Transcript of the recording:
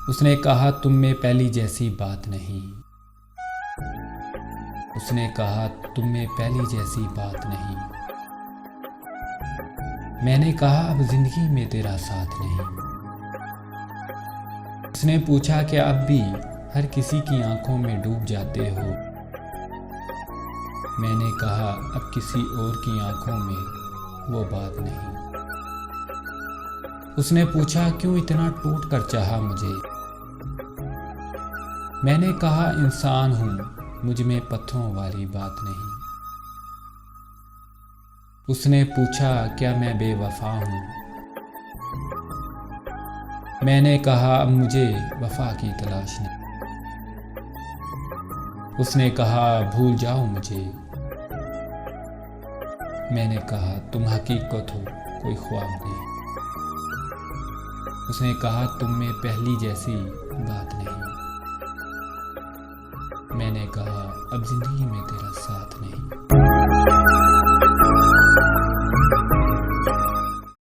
उसने कहा तुम में पहली जैसी बात नहीं। उसने कहा तुम में पहली जैसी बात नहीं। मैंने कहा अब जिंदगी में तेरा साथ नहीं। उसने पूछा क्या अब भी हर किसी की आंखों में डूब जाते हो। मैंने कहा अब किसी और की आंखों में वो बात नहीं। उसने पूछा क्यों इतना टूट कर चाहा मुझे। मैंने कहा इंसान हूं, मुझ में पत्थरों वाली बात नहीं। उसने पूछा क्या मैं बेवफा हूं। मैंने कहा अब मुझे वफा की तलाश नहीं। उसने कहा भूल जाओ मुझे। मैंने कहा तुम हकीकत हो, कोई ख्वाब नहीं। उसने कहा तुम में पहली जैसी बात नहीं। मैंने कहा अब जिंदगी में तेरा साथ नहीं।